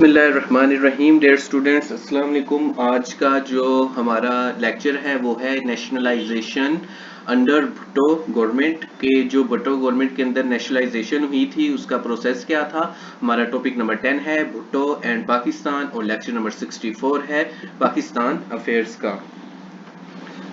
बिस्मिल्लाहिर्रहमानिर्रहीम। Dear students, अस्सलाम वालेकुम। आज का जो हमारा लेक्चर है वो है नेशनलाइजेशन अंडर भुट्टो गवर्नमेंट के। जो भुट्टो गवर्नमेंट के अंदर नेशनलाइजेशन हुई थी उसका प्रोसेस क्या था। हमारा टॉपिक नंबर 10 है भुट्टो एंड पाकिस्तान और लेक्चर नंबर 64 है पाकिस्तान अफेयर्स का।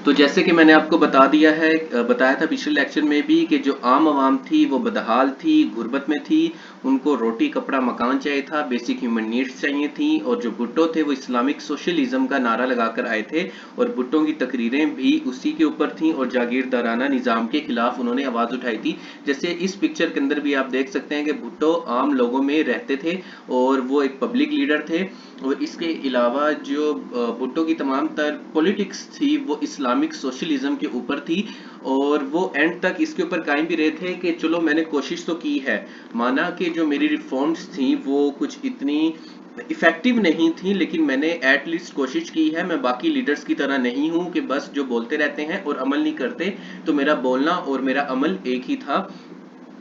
तो जैसे कि मैंने आपको बताया था पिछले लेक्चर में भी कि जो आम आवाम थी वो बदहाल थी, गुर्बत में थी। उनको रोटी कपड़ा मकान चाहिए था, बेसिक ह्यूमन नीड्स चाहिए थी। और जो भुट्टो थे वो इस्लामिक सोशलिज्म का नारा लगाकर आए थे और भुट्टो की तकरीरें भी उसी के ऊपर थी और जागीरदाराना निज़ाम के खिलाफ उन्होंने आवाज़ उठाई थी। जैसे इस पिक्चर के अंदर भी आप देख सकते हैं कि भुट्टो आम लोगों में रहते थे और वो एक पब्लिक लीडर थे। और इसके अलावा जो भुट्टो की तमाम तर पॉलिटिक्स थी वो इस्लामिक सोशलिज्म के ऊपर थी। और वो एंड तक इसके ऊपर कायम भी रहे थे कि चलो मैंने कोशिश तो की है, माना कि जो मेरी रिफॉर्म्स थी वो कुछ इतनी इफेक्टिव नहीं थी, लेकिन मैंने एटलीस्ट कोशिश की है। मैं बाकी लीडर्स की तरह नहीं हूं कि बस जो बोलते रहते हैं और अमल नहीं करते। तो मेरा बोलना और मेरा अमल एक ही था।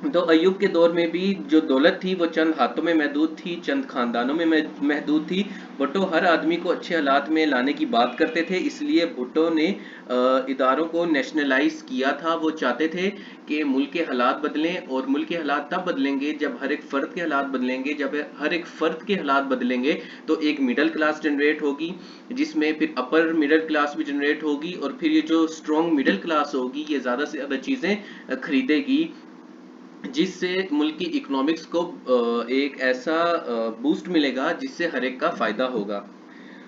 तो अय्यूब के दौर में भी जो दौलत थी वो चंद हाथों में महदूद थी, चंद खानदानों में महदूद थी। भुट्टो हर आदमी को अच्छे हालात में लाने की बात करते थे, इसलिए भुट्टो ने इदारों को नेशनलाइज किया था। वो चाहते थे कि मुल्क के हालात बदलें, और मुल्क के हालात तब बदलेंगे जब हर एक फ़र्द के हालात बदलेंगे। जब हर एक फ़र्द के हालात बदलेंगे तो एक मिडिल क्लास जनरेट होगी, जिसमें फिर अपर मिडिल क्लास भी जनरेट होगी, और फिर ये जो स्ट्रॉन्ग मिडिल क्लास होगी ये ज़्यादा से ज़्यादा चीज़ें खरीदेगी, जिससे मुल्क की इकोनॉमिक्स को एक ऐसा बूस्ट मिलेगा जिससे हर एक का फायदा होगा।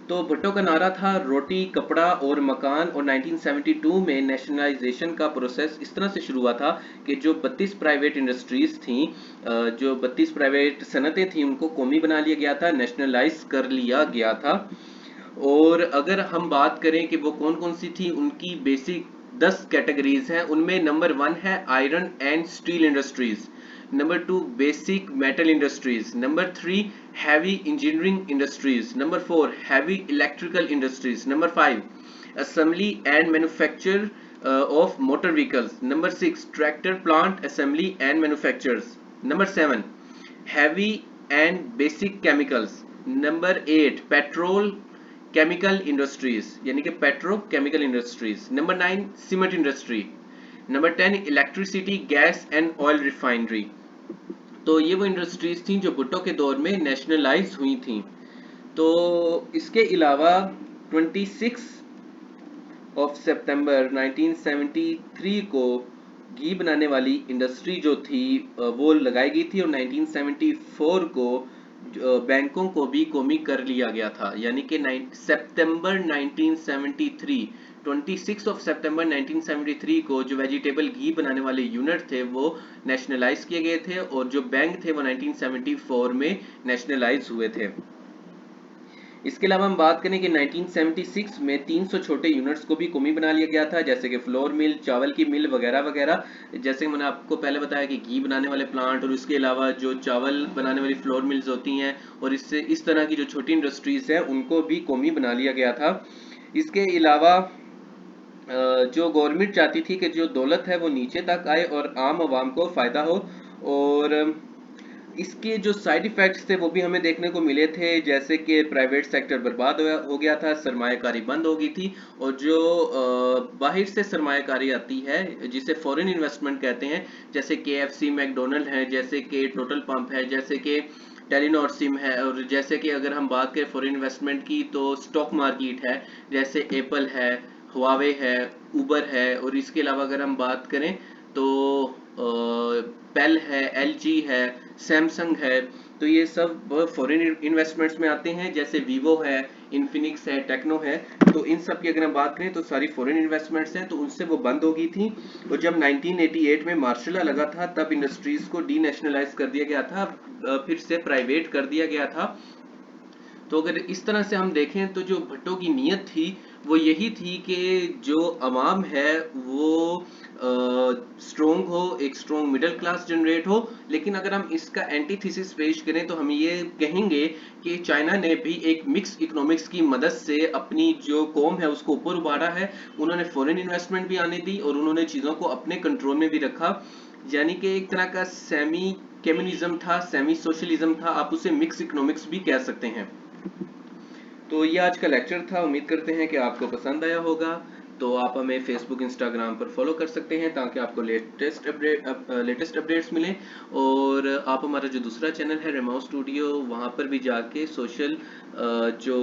तो भुट्टो का नारा था रोटी कपड़ा और मकान। और 1972 में नेशनलाइजेशन का प्रोसेस इस तरह से शुरू हुआ था कि जो 32 प्राइवेट इंडस्ट्रीज थी, जो 32 प्राइवेट सनतें थी, उनको कौमी बना लिया गया था, नेशनलाइज कर लिया गया था। और अगर हम बात करें कि वो कौन कौन सी थी, उनकी बेसिक 10 कैटेगरीज हैं। उनमें नंबर 1 है iron and steel industries, number 2 basic metal industries, number 3 heavy engineering industries, number 4 heavy electrical industries, number 5 assembly and manufacture of motor vehicles, number 6 tractor plant assembly and manufacturers, number 7 heavy and basic chemicals, number 8 petrol chemical industries यानी कि petrochemical industries, number 9 cement industry, number 10 electricity gas and oil refinery. तो ये वो industries थी जो भुट्टो के दौर में नेशनलाइज हुई थी। तो इसके अलावा 26 ऑफ सितंबर 1973 को घी बनाने वाली इंडस्ट्री जो थी वो लगाई गई थी, और 1974 को बैंकों को भी कौमी कर लिया गया था। यानी कि सितंबर 1973, 26 ऑफ सितंबर 1973 को जो वेजिटेबल घी बनाने वाले यूनिट थे वो नेशनलाइज किए गए थे, और जो बैंक थे वो 1974 में नेशनलाइज हुए थे। इसके अलावा हम बात करें कि 1976 में 300 छोटे यूनिट्स को भी कौमी बना लिया गया था, जैसे कि फ्लोर मिल, चावल की मिल वगैरह वगैरह। जैसे मैंने आपको पहले बताया कि घी बनाने वाले प्लांट और उसके अलावा जो चावल बनाने वाली फ्लोर मिल्स होती हैं, और इससे इस तरह की जो छोटी इंडस्ट्रीज हैं उनको भी कौमी बना लिया गया था। इसके अलावा जो गवर्नमेंट चाहती थी कि जो दौलत है वो नीचे तक आए और आम आवाम को फ़ायदा हो। और इसके जो साइड इफ़ेक्ट्स थे वो भी हमें देखने को मिले थे, जैसे कि प्राइवेट सेक्टर बर्बाद हो गया था, सरमायाकारी बंद हो गई थी। और जो बाहर से सरमायाकारी आती है जिसे फॉरेन इन्वेस्टमेंट कहते हैं, जैसे KFC मैकडोनल्ड है, जैसे कि टोटल पंप है, जैसे कि टेलीनॉर सिम है, और जैसे कि अगर हम बात करें फॉरेन इन्वेस्टमेंट की तो स्टॉक मार्केट है, जैसे एप्पल है, हुआवे है, उबर है। और इसके अलावा अगर हम बात करें तो पेल है, LG है, सैमसंग है। तो ये सब फॉरेन इन्वेस्टमेंट्स में आते हैं, जैसे वीवो है, इन्फिनिक्स है, टेक्नो है। तो इन सब की अगर हम बात करें तो सारी फॉरेन इन्वेस्टमेंट्स हैं, तो उनसे वो बंद हो गई थी। और जब 1988 में मार्शल लॉ लगा था तब इंडस्ट्रीज को डी नेशनलाइज कर दिया गया था, फिर से प्राइवेट कर दिया गया था। तो अगर इस तरह से हम देखें तो जो भुट्टो की नीयत थी वो यही थी कि जो अवाम है वो स्ट्रोंग हो, एक स्ट्रोंग मिडिल क्लास जनरेट हो। लेकिन अगर हम इसका एंटीथीसिस पेश करें तो हम ये कहेंगे कि चाइना ने भी एक मिक्स इकोनॉमिक्स की मदद से अपनी जो कौम है उसको ऊपर उबारा है। उन्होंने फॉरेन इन्वेस्टमेंट भी आने दी और उन्होंने चीज़ों को अपने कंट्रोल में भी रखा। यानी कि एक तरह का सेमी कम्युनिज्म था, सेमी सोशलिज्म था, आप उसे मिक्स इकोनॉमिक्स भी कह सकते हैं। तो ये आज का लेक्चर था, उम्मीद करते हैं कि आपको पसंद आया होगा। तो आप हमें फेसबुक इंस्टाग्राम पर फॉलो कर सकते हैं ताकि आपको लेटेस्ट अपडेट्स मिलें। और आप हमारा जो दूसरा चैनल है रेमो स्टूडियो, वहाँ पर भी जाके सोशल जो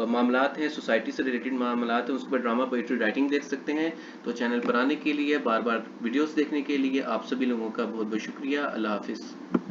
मामलात हैं, सोसाइटी से रिलेटेड मामलात हैं, उस पर ड्रामा, पोइट्री, राइटिंग देख सकते हैं। तो चैनल पर आने के लिए, बार बार वीडियोस देखने के लिए आप सभी लोगों का बहुत बहुत शुक्रिया। अल्लाह हाफिज़।